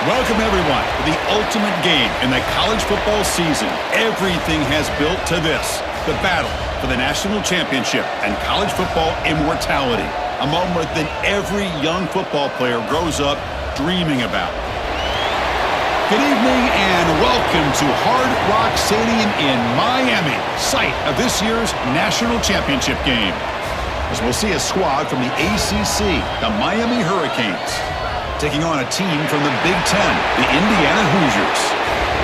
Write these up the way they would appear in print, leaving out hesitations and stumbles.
Welcome, everyone, to the ultimate game in the college football season. Everything has built to this, the battle for the national championship and college football immortality, a moment that every young football player grows up dreaming about. Good evening and welcome to Hard Rock Stadium in Miami, site of this year's national championship game. As we'll see a squad from the ACC, the Miami Hurricanes, taking on a team from the Big Ten, the Indiana Hoosiers.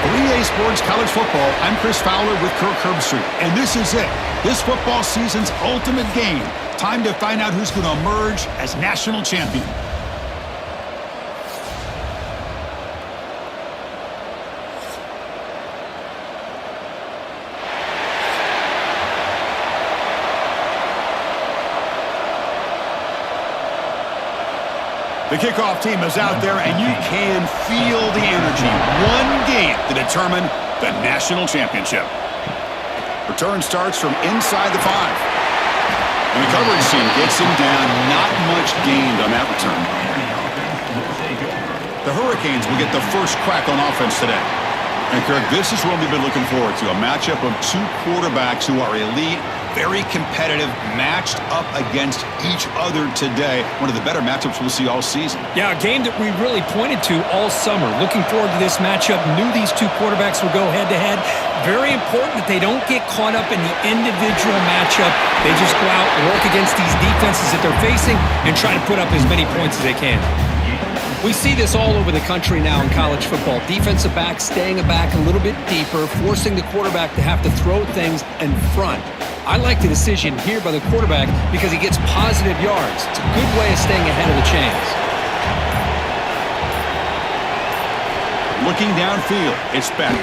For EA Sports College Football, I'm Chris Fowler with Kirk Herbstreit, and this is it. This football season's ultimate game. Time to find out who's going to emerge as national champion. The kickoff team is out there, and you can feel the energy. One game to determine the national championship. Return starts from inside the 5. And the coverage team gets him down. Not much gained on that return. The Hurricanes will get the first crack on offense today. And, Kirk, this is what we've been looking forward to, a matchup of two quarterbacks who are elite, very competitive, matched up against each other today. One of the better matchups we'll see all season. Yeah, a game that we really pointed to all summer. Looking forward to this matchup. Knew these two quarterbacks would go head-to-head. Very important that they don't get caught up in the individual matchup. They just go out and work against these defenses that they're facing and try to put up as many points as they can. We see this all over the country now in college football. Defensive backs staying back a little bit deeper, forcing the quarterback to have to throw things in front. I like the decision here by the quarterback because he gets positive yards. It's a good way of staying ahead of the chains. Looking downfield, it's back.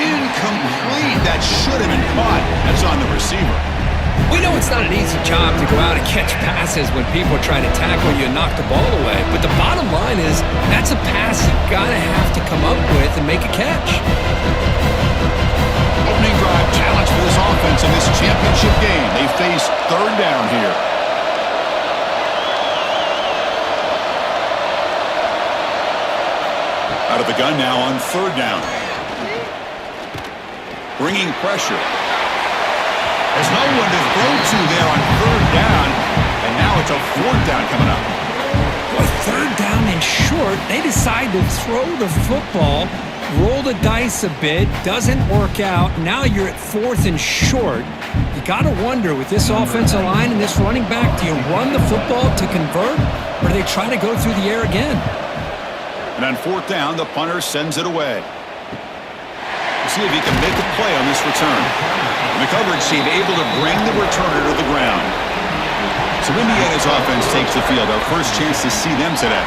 Incomplete. That should have been caught. That's on the receiver. We know it's not an easy job to go out and catch passes when people are trying to tackle you and knock the ball away. But the bottom line is that's a pass you got to have to come up with and make a catch. Opening drive challenge for this offense in this championship game. They face third down here. Out of the gun now on third down. Bringing pressure. There's no one to throw to there on third down, and now it's a fourth down coming up. With third down and short, they decide to throw the football, roll the dice a bit, doesn't work out. Now you're at fourth and short. You got to wonder, with this offensive line and this running back, do you run the football to convert, or do they try to go through the air again? And on fourth down, the punter sends it away. We'll see if he can make a play on this return. And the coverage team able to bring the returner to the ground. So Indiana's offense takes the field. Our first chance to see them today.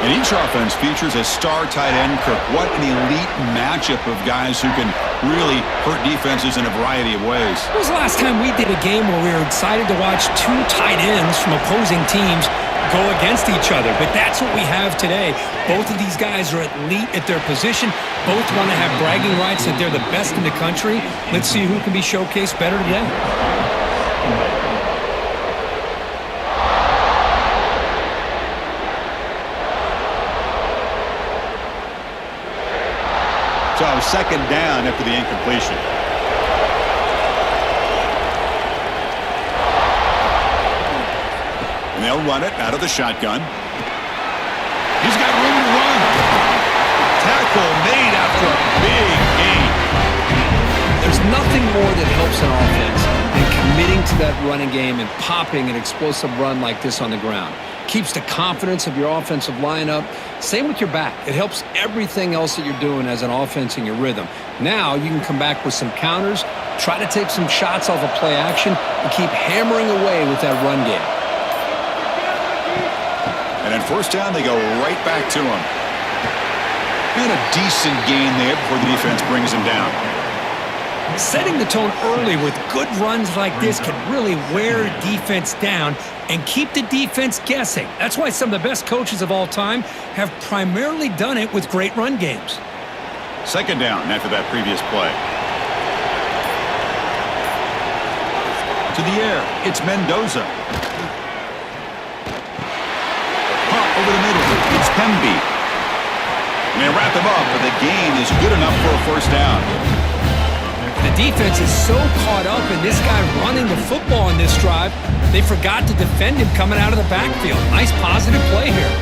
And each offense features a star tight end. Kirk, what an elite matchup of guys who can really hurt defenses in a variety of ways. When was the last time we did a game where we were excited to watch two tight ends from opposing teams go against each other? But that's what we have today. Both of these guys are elite at their position. Both want to have bragging rights that they're the best in the country. Let's see who can be showcased better today. So second down after the incompletion. And they'll run it out of the shotgun. He's got room to run. Tackle made after a big gain. There's nothing more that helps an offense than committing to that running game and popping an explosive run like this on the ground. Keeps the confidence of your offensive lineup. Same with your back. It helps everything else that you're doing as an offense in your rhythm. Now you can come back with some counters, try to take some shots off of play action, and keep hammering away with that run game. And on first down, they go right back to him. And a decent gain there before the defense brings him down. Setting the tone early with good runs like this can really wear defense down and keep the defense guessing. That's why some of the best coaches of all time have primarily done it with great run games. Second down after that previous play. To the air, it's Mendoza. Pop over the middle. It's Pemby. And they wrap him up, but the gain is good enough for a first down. The defense is so caught up in this guy running the football in this drive, they forgot to defend him coming out of the backfield. Nice positive play here.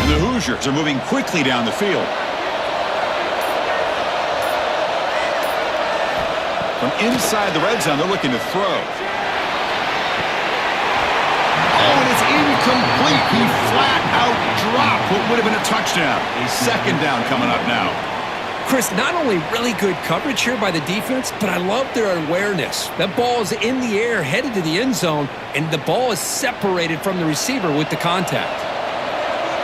And the Hoosiers are moving quickly down the field. From inside the red zone, they're looking to throw. Oh, and it's incomplete. He flat out dropped what would have been a touchdown. Second down coming up now. Chris, not only really good coverage here by the defense, but I love their awareness. That ball is in the air, headed to the end zone, and the ball is separated from the receiver with the contact.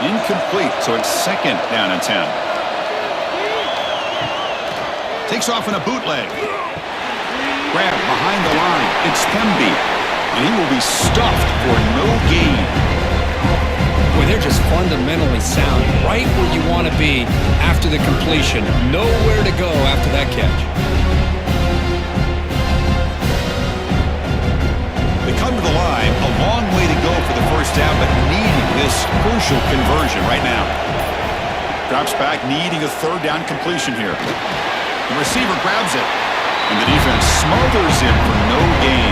Incomplete, so it's second down and 10. Takes off in a bootleg. Grab behind the line. It's Pemby, and he will be stuffed for no gain. Boy, they're just fundamentally sound, right where you want to be after the completion. Nowhere to go after that catch. They come to the line, a long way to go for the first down, but needing this crucial conversion right now. Drops back, needing a third down completion here. The receiver grabs it, and the defense smothers him for no gain.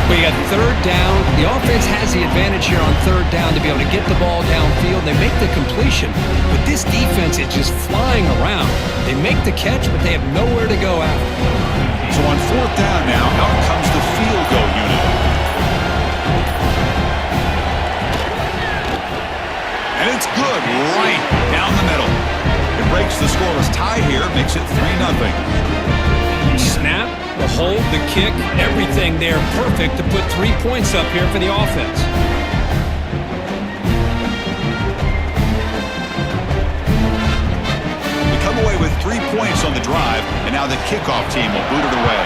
We got third down. The offense has the advantage here on third down to be able to get the ball downfield. They make the completion, but this defense is just flying around. They make the catch, but they have nowhere to go after. So on fourth down now, out comes the field goal unit. And it's good right down the middle. It breaks the scoreless tie here, makes it 3-0. Snap, the hold, the kick, everything there perfect to put 3 points up here for the offense. They come away with 3 points on the drive, and now the kickoff team will boot it away.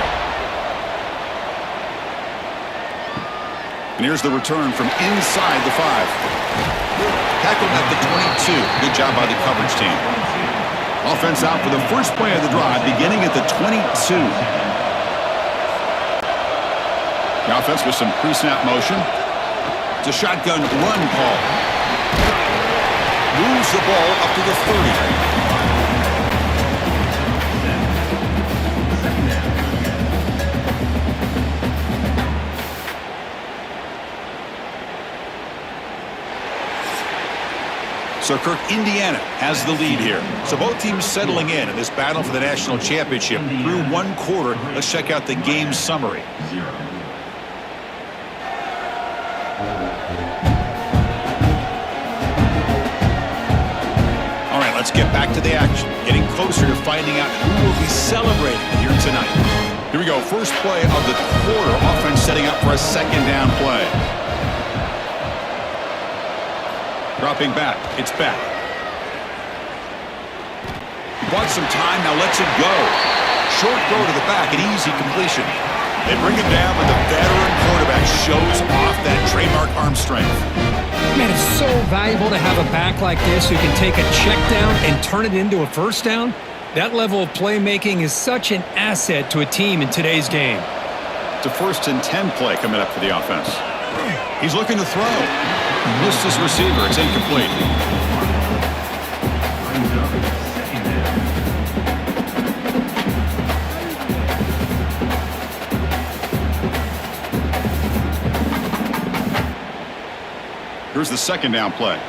And here's the return from inside the 5. Tackled at the 22. Good job by the coverage team. Offense out for the first play of the drive, beginning at the 22. The offense with some pre-snap motion. It's a shotgun run call. Moves the ball up to the 30. So Kirk, Indiana has the lead here. So both teams settling in this battle for the national championship through one quarter. Let's check out the game summary. All right, let's get back to the action. Getting closer to finding out who will be celebrating here tonight. Here we go. First play of the quarter. Offense setting up for a second down play. Dropping back. It's back. He bought some time. Now lets it go. Short throw to the back. An easy completion. They bring him down, but the veteran quarterback shows off that trademark arm strength. Man, it's so valuable to have a back like this who can take a check down and turn it into a first down. That level of playmaking is such an asset to a team in today's game. It's a 1st and 10 play coming up for the offense. He's looking to throw. Missed his receiver. It's incomplete. Here's the second down play.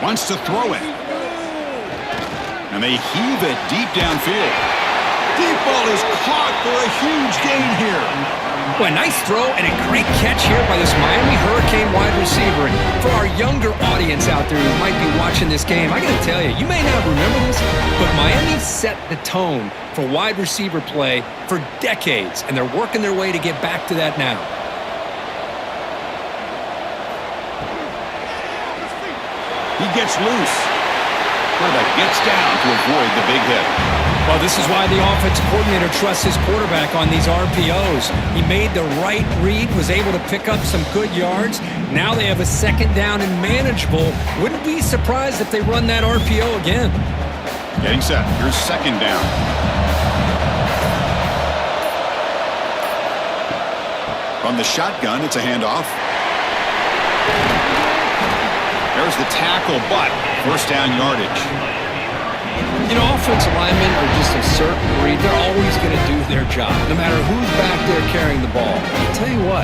Wants to throw it. And they heave it deep downfield. Deep ball is caught for a huge gain here. Boy, nice throw and a great catch here by this Miami Hurricane wide receiver. And for our younger audience out there who might be watching this game, I got to tell you, you may not remember this, but Miami set the tone for wide receiver play for decades, and they're working their way to get back to that now. He gets loose. Quarterback gets down to avoid the big hit. Well, this is why the offensive coordinator trusts his quarterback on these RPOs. He made the right read, was able to pick up some good yards. Now they have a second down and manageable. Wouldn't be surprised if they run that RPO again. Getting set. Here's second down. From the shotgun, it's a handoff. There's the tackle, but first down yardage. You know, offensive linemen are just a certain breed. They're always going to do their job, no matter who's back there carrying the ball. I'll tell you what,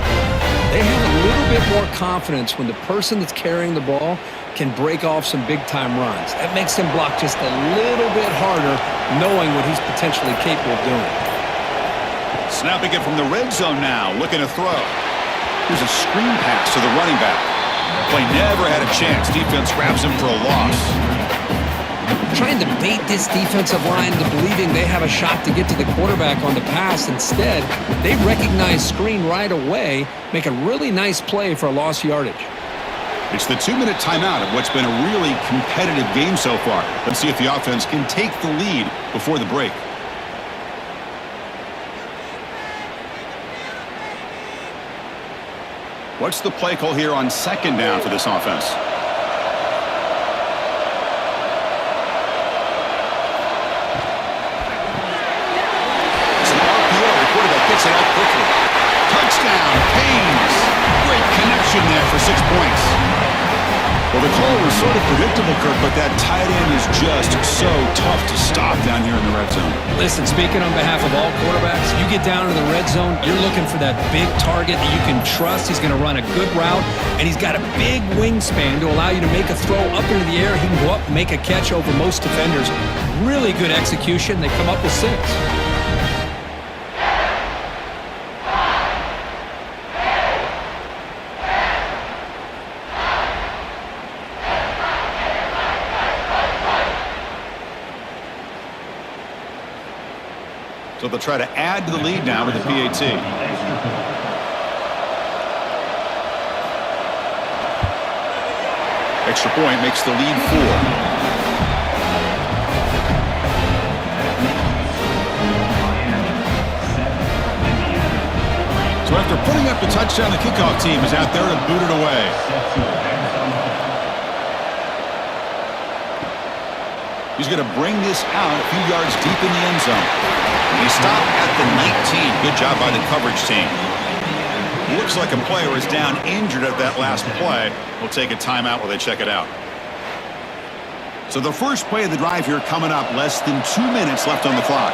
they have a little bit more confidence when the person that's carrying the ball can break off some big-time runs. That makes them block just a little bit harder, knowing what he's potentially capable of doing. Snapping it from the red zone now, looking to throw. Here's a screen pass to the running back. Play never had a chance. Defense grabs him for a loss. Trying to bait this defensive line into believing they have a shot to get to the quarterback on the pass. Instead, they recognize screen right away, make a really nice play for a lost yardage. It's the 2-minute timeout of what's been a really competitive game so far. Let's see if the offense can take the lead before the break. What's the play call here on second down for this offense? It's an RPO. The quarterback gets it out quickly. Touchdown, Canes. Great connection there for 6 points. Well, the call was sort of predictable, Kirk, but that tight end is just so tough to stop down here in the red zone. Listen, speaking on behalf of all quarterbacks, you get down to the red zone, you're looking for that big target that you can trust. He's going to run a good route, and he's got a big wingspan to allow you to make a throw up into the air. He can go up and make a catch over most defenders. Really good execution. They come up with 6. So they'll try to add to the lead now with the PAT. Extra point makes the lead 4. So after putting up the touchdown, the kickoff team is out there to boot it away. He's going to bring this out a few yards deep in the end zone. He stopped at the 19. Good job by the coverage team. Looks like a player is down injured at that last play. We'll take a timeout while they check it out. So the first play of the drive here coming up, less than 2 minutes left on the clock.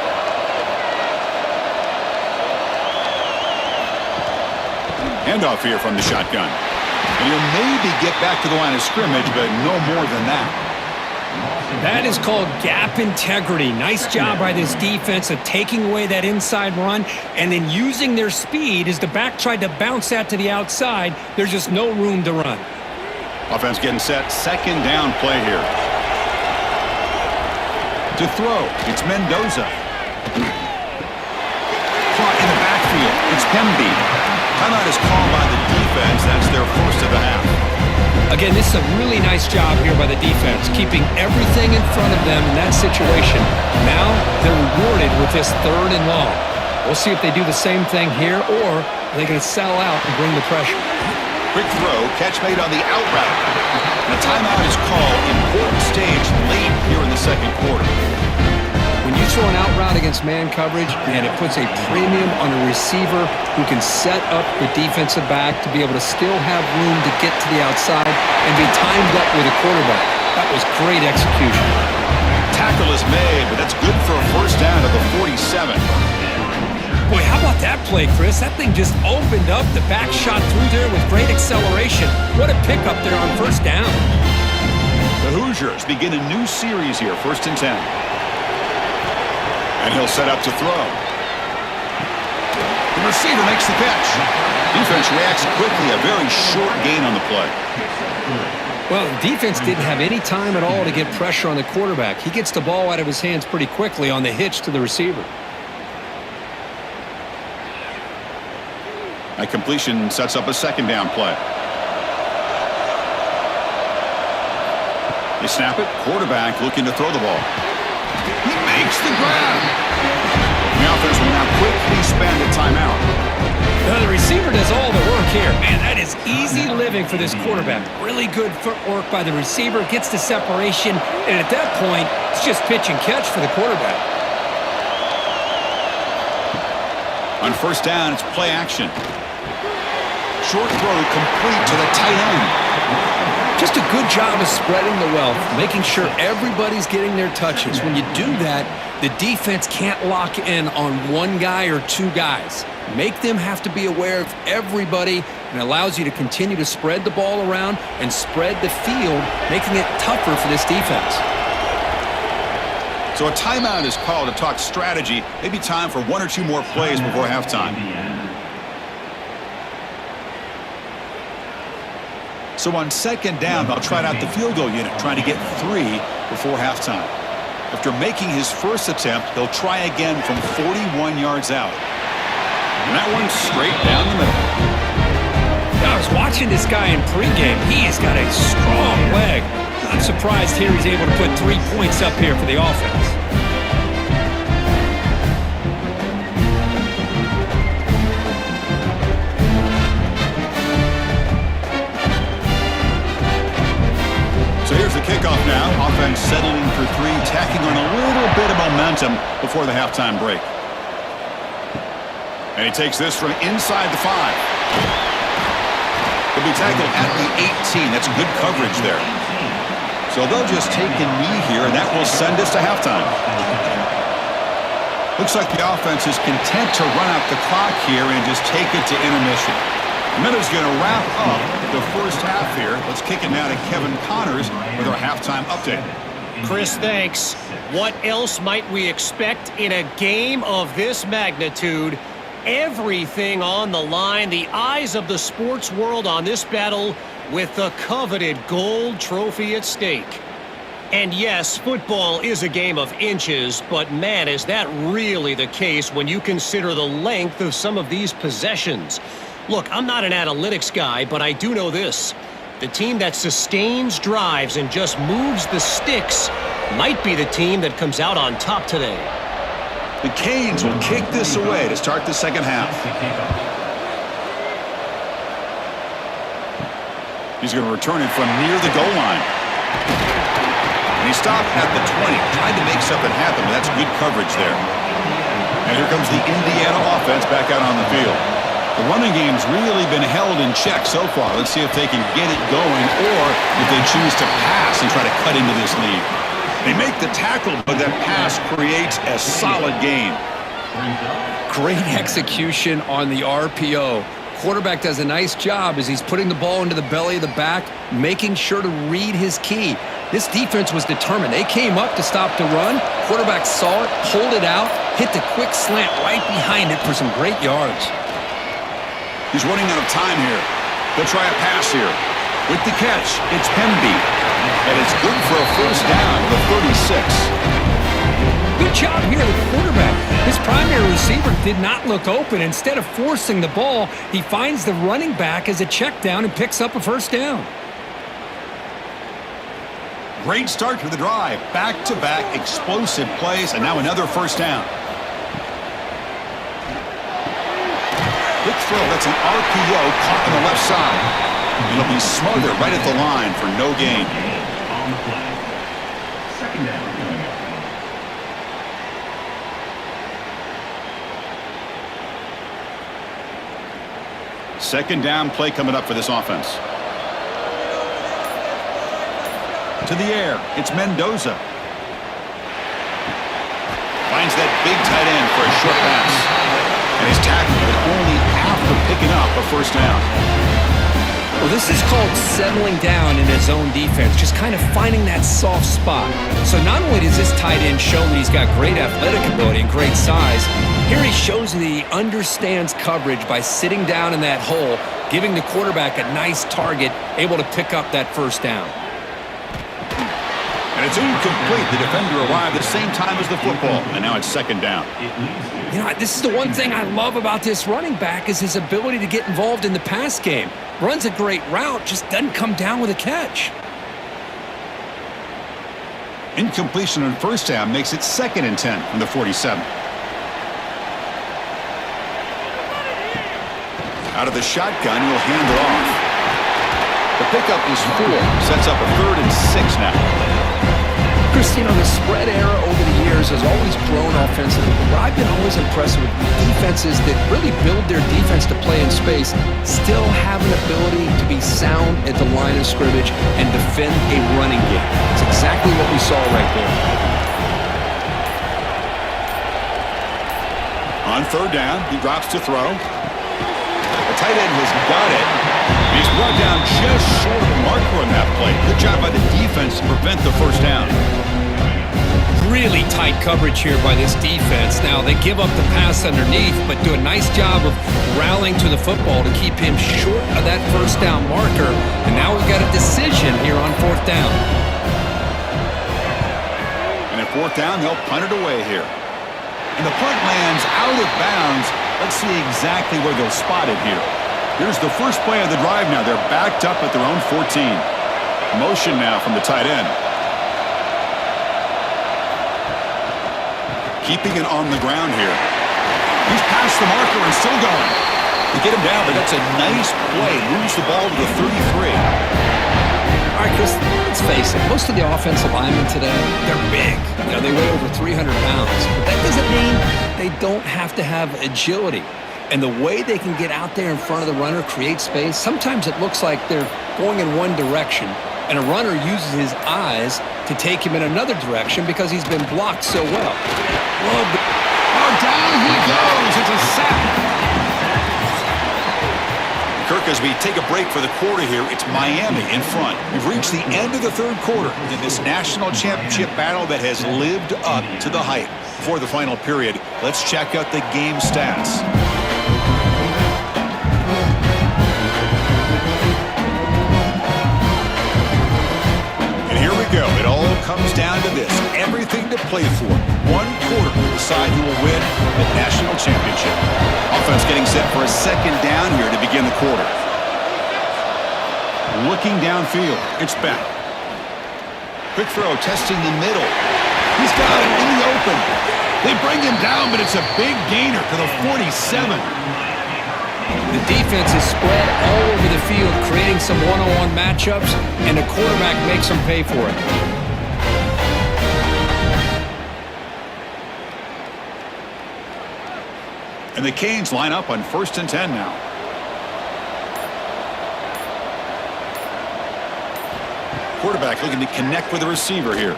Handoff here from the shotgun. And he'll maybe get back to the line of scrimmage, but no more than that. That is called gap integrity. Nice job by this defense of taking away that inside run and then using their speed as the back tried to bounce that to the outside. There's just no room to run. Offense getting set. Second down play here. To throw, it's Mendoza. Caught in the backfield. It's Pemby. Timeout is called by the defense. That's their first of the half. Again, this is a really nice job here by the defense, keeping everything in front of them in that situation. Now they're rewarded with this 3rd and long. We'll see if they do the same thing here, or are they going to sell out and bring the pressure. Quick throw, catch made on the out route. And a timeout is called. Important stage late here in the second quarter. When you throw an out route against man coverage, man, it puts a premium on a receiver who can set up the defensive back to be able to still have room to get to the outside and be timed up with a quarterback. That was great execution. Tackle is made, but that's good for a first down to the 47. Boy, how about that play, Chris? That thing just opened up. The back shot through there with great acceleration. What a pickup there on first down. The Hoosiers begin a new series here, 1st and 10. And he'll set up to throw. The receiver makes the catch. Defense reacts quickly. A very short gain on the play. Well, the defense didn't have any time at all to get pressure on the quarterback. He gets the ball out of his hands pretty quickly on the hitch to the receiver. That completion sets up a second down play. They snap it. Quarterback looking to throw the ball. He makes the grab. The offense will now quickly spend a timeout. The receiver does all the work here. Man, that is easy living for this quarterback. Really good footwork by the receiver. Gets the separation. And at that point, it's just pitch and catch for the quarterback. On first down, it's play action. Short throw complete to the tight end. Just a good job of spreading the wealth, making sure everybody's getting their touches. When you do that, the defense can't lock in on one guy or two guys. Make them have to be aware of everybody, and allows you to continue to spread the ball around and spread the field, making it tougher for this defense. So a timeout is called to talk strategy. Maybe time for one or two more plays before halftime. So on second down, they'll try out the field goal unit, trying to get 3 before halftime. After making his first attempt, he'll try again from 41 yards out. And that one's straight down the middle. I was watching this guy in pregame. He's got a strong leg. I'm surprised here he's able to put 3 points up here for the offense. So here's the kickoff now. Offense settling for 3, tacking on a little bit of momentum before the halftime break. And he takes this from inside the 5. He'll be tackled at the 18. That's good coverage there. So they'll just take a knee here, and that will send us to halftime. Looks like the offense is content to run out the clock here and just take it to intermission. Miller's going to wrap up the first half here. Let's kick it now to Kevin Connors with our halftime update. Chris, thanks. What else might we expect in a game of this magnitude? Everything on the line, the eyes of the sports world on this battle with the coveted gold trophy at stake. And yes, football is a game of inches, but man, is that really the case when you consider the length of some of these possessions. Look, I'm not an analytics guy, but I do know this. The team that sustains drives and just moves the sticks might be the team that comes out on top today. The Canes will kick this away to start the second half. He's going to return it from near the goal line. And he stopped at the 20, tried to make something happen, but that's good coverage there. And here comes the Indiana offense back out on the field. The running game's really been held in check so far. Let's see if they can get it going, or if they choose to pass and try to cut into this lead. They make the tackle, but that pass creates a solid gain. Great execution on the RPO. Quarterback does a nice job as he's putting the ball into the belly of the back, making sure to read his key. This defense was determined. They came up to stop the run. Quarterback saw it, pulled it out, hit the quick slant right behind it for some great yards. He's running out of time here. They'll try a pass here. With the catch, it's Hemby. And it's good for a first down to the 36. Good job here, the quarterback. His primary receiver did not look open. Instead of forcing the ball, he finds the running back as a check down and picks up a first down. Great start to the drive. Back-to-back explosive plays, and now another first down. Quick throw, that's an RPO caught on the left side. It'll be smothered right at the line for no gain. On the play. Second down. Second down play coming up for this offense. To the air, it's Mendoza. Finds that big tight end for a short pass. And he's tackled, but only after picking up a first down. Well, this is called settling down in his own defense, just kind of finding that soft spot. So not only does this tight end show that he's got great athletic ability and great size, here he shows that he understands coverage by sitting down in that hole, giving the quarterback a nice target, able to pick up that first down. And it's incomplete. The defender arrived at the same time as the football, and now it's second down. You know, this is the one thing I love about this running back is his ability to get involved in the pass game. Runs a great route, just doesn't come down with a catch. Incompletion on first down makes it 2nd and 10 from the 47. Out of the shotgun, he'll hand it off. The pickup is 4, sets up a 3rd and 6 now. Christine, on the spread era over the years has always grown offensively. But I've been always impressed with defenses that really build their defense to play in space, still have an ability to be sound at the line of scrimmage and defend a running game. It's exactly what we saw right there. On third down, he drops to throw. The tight end has got it. He's brought down just short of the marker on that play. Good job by the defense to prevent the first down. Really tight coverage here by this defense. Now, they give up the pass underneath, but do a nice job of rallying to the football to keep him short of that first down marker. And now we've got a decision here on fourth down. And at fourth down, they'll punt it away here. And the punt lands out of bounds. Let's see exactly where they'll spot it here. Here's the first play of the drive now. They're backed up at their own 14. Motion now from the tight end. Keeping it on the ground here. He's past the marker and still going. They get him down, but that's a nice play. Moves the ball to the 33. All right, Chris, let's face it. Most of the offensive linemen today, they're big. You know, they weigh over 300 pounds. But that doesn't mean they don't have to have agility. And the way they can get out there in front of the runner, create space, sometimes it looks like they're going in one direction, and a runner uses his eyes to take him in another direction because he's been blocked so well. Down he goes. It's a sack. Kirk, as we take a break for the quarter here, it's Miami in front. We've reached the end of the third quarter in this national championship battle that has lived up to the hype. Before the final period, let's check out the game stats. And here we go. It all comes down to this. Everything to play for. One quarter to decide who will win the national championship. Offense getting set for a second down here to begin the quarter. Looking downfield. It's back. Quick throw, testing the middle. He's got it in the open. They bring him down, but it's a big gainer to the 47. The defense is spread all over the field, creating some one-on-one matchups, and the quarterback makes them pay for it. And the Canes line up on 1st and 10 now. Quarterback looking to connect with the receiver here.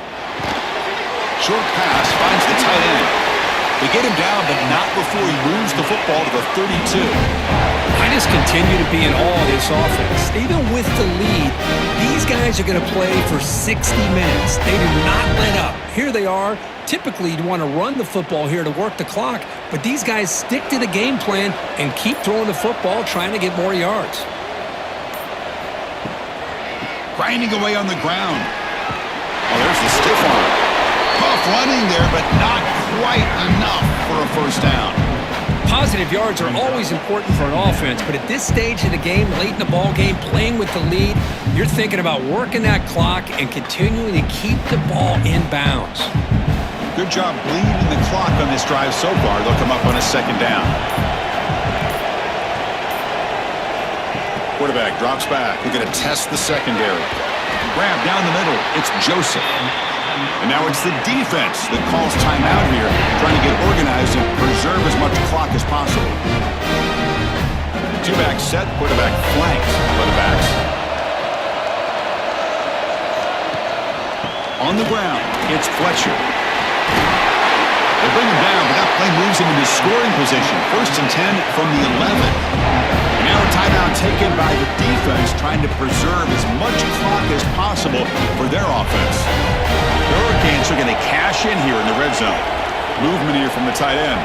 Short pass finds the tight end. They get him down, but not before he moves the football to the 32. I just continue to be in awe of this offense. Even with the lead, these guys are going to play for 60 minutes. They do not let up. Here they are. Typically, you'd want to run the football here to work the clock, but these guys stick to the game plan and keep throwing the football, trying to get more yards. Grinding away on the ground. Oh, there's the stiff arm. Tough running there, but not quite enough for a first down. Positive yards are always important for an offense, but at this stage of the game, late in the ball game, playing with the lead, you're thinking about working that clock and continuing to keep the ball in bounds. Good job bleeding the clock on this drive so far. They'll come up on a second down. Quarterback drops back. We're going to test the secondary. Grab down the middle. It's Joseph. And now it's the defense that calls timeout here, trying to get organized and preserve as much clock as possible. Two-back set. Quarterback flanked by the backs. On the ground, it's Fletcher. They bring him down, but that play moves him into scoring position. 1st and 10 from the 11. And now a timeout taken by the defense, trying to preserve as much clock as possible for their offense. The Hurricanes are going to cash in here in the red zone. Movement here from the tight end.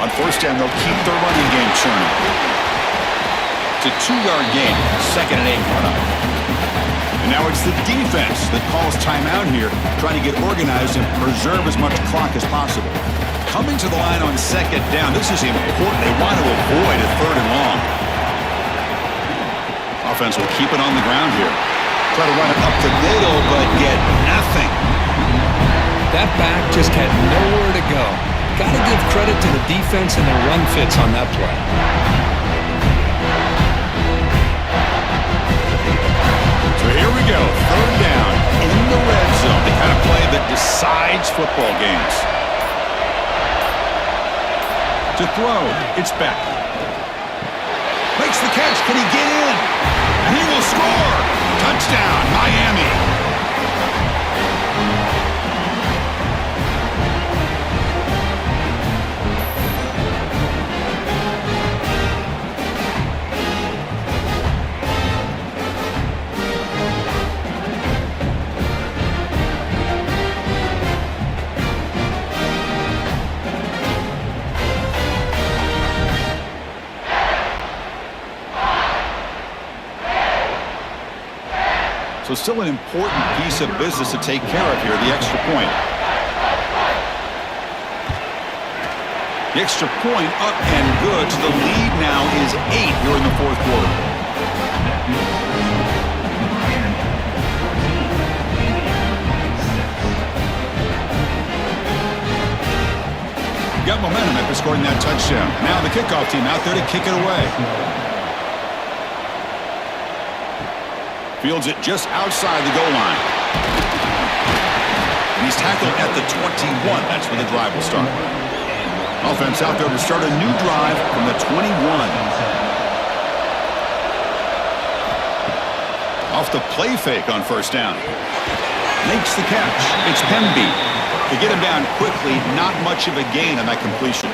On 1st down, they'll keep their running game churning. It's a 2-yard gain. 2nd and 8 coming up. And now it's the defense that calls timeout here, trying to get organized and preserve as much clock as possible. Coming to the line on 2nd down, this is important. They want to avoid a 3rd and long. Offense will keep it on the ground here. Try to run it up the middle, but get nothing. That back just had nowhere to go. Got to give credit to the defense and their run fits on that play. So here we go, 3rd down in the red zone. The kind of play that decides football games. To throw, it's back. Makes the catch. Can he get in? And he will score. Touchdown, Miami. So still an important piece of business to take care of here, the extra point. The extra point up and good. So the lead now is 8 here in the fourth quarter. Got momentum after scoring that touchdown. Now the kickoff team out there to kick it away. Fields it just outside the goal line. And he's tackled at the 21. That's where the drive will start. Offense out there to start a new drive from the 21. Off the play fake on first down. Makes the catch. It's Pemby. To get him down quickly, not much of a gain on that completion.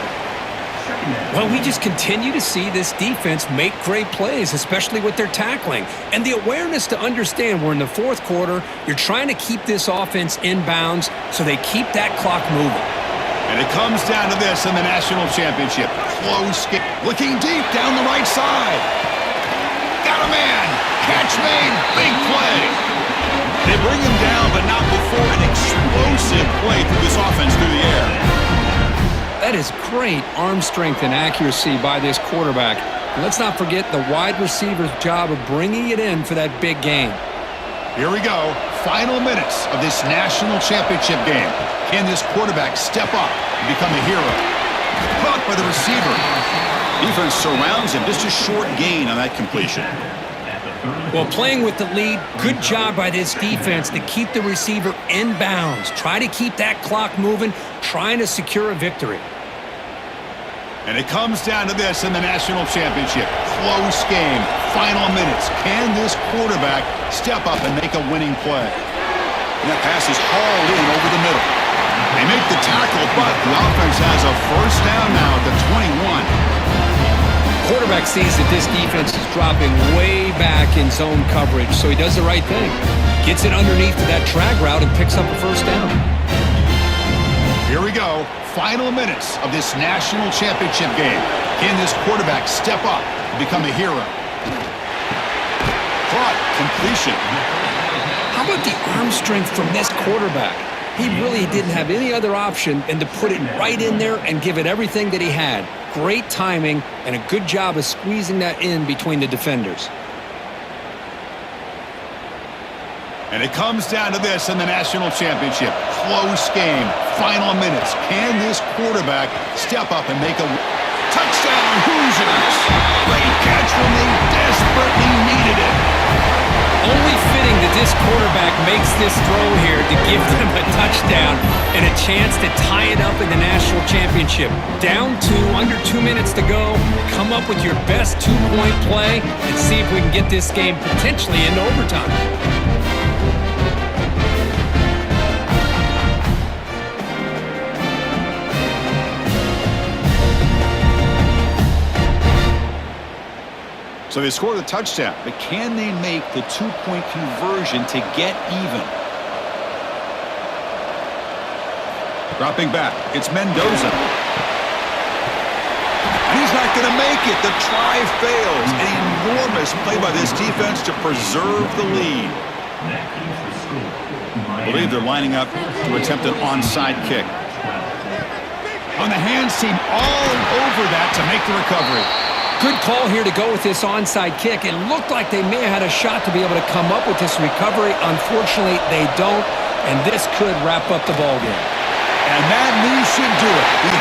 Well, we just continue to see this defense make great plays, especially with their tackling. And the awareness to understand we're in the fourth quarter, you're trying to keep this offense in bounds so they keep that clock moving. And it comes down to this in the national championship. Close kick. Looking deep down the right side. Got a man. Catch made. Big play. They bring him down, but not before an explosive play through this offense through the air. That is great arm strength and accuracy by this quarterback. And let's not forget the wide receiver's job of bringing it in for that big game. Here we go. Final minutes of this national championship game. Can this quarterback step up and become a hero? Caught by the receiver. Defense surrounds him. Just a short gain on that completion. Well, playing with the lead, good job by this defense to keep the receiver in bounds. Try to keep that clock moving, trying to secure a victory. And it comes down to this in the national championship. Close game. Final minutes. Can this quarterback step up and make a winning play? And that pass is hauled in over the middle. They make the tackle, but the offense has a first down now at the 21. Quarterback sees that this defense is dropping way back in zone coverage, so he does the right thing. Gets it underneath to that drag route and picks up a first down. Here we go. Final minutes of this national championship game. Can this quarterback step up and become a hero? Caught. Completion. How about the arm strength from this quarterback? He really didn't have any other option than to put it right in there and give it everything that he had. Great timing and a good job of squeezing that in between the defenders. And it comes down to this in the national championship. Close game. Final minutes. Can this quarterback step up and make a touchdown? Hoosiers. Great catch when they desperately needed it. Only fitting that this quarterback makes this throw here to give them a touchdown and a chance to tie it up in the national championship. Down to under 2 minutes to go. Come up with your best two-point play and see if we can get this game potentially into overtime. So they score the touchdown, but can they make the two-point conversion to get even? Dropping back, it's Mendoza. And he's not going to make it. The try fails. An enormous play by this defense to preserve the lead. I believe they're lining up to attempt an onside kick. On the hands team all over that to make the recovery. Good call here to go with this onside kick. It looked like they may have had a shot to be able to come up with this recovery. Unfortunately, they don't, and this could wrap up the ballgame. And that move should do it. We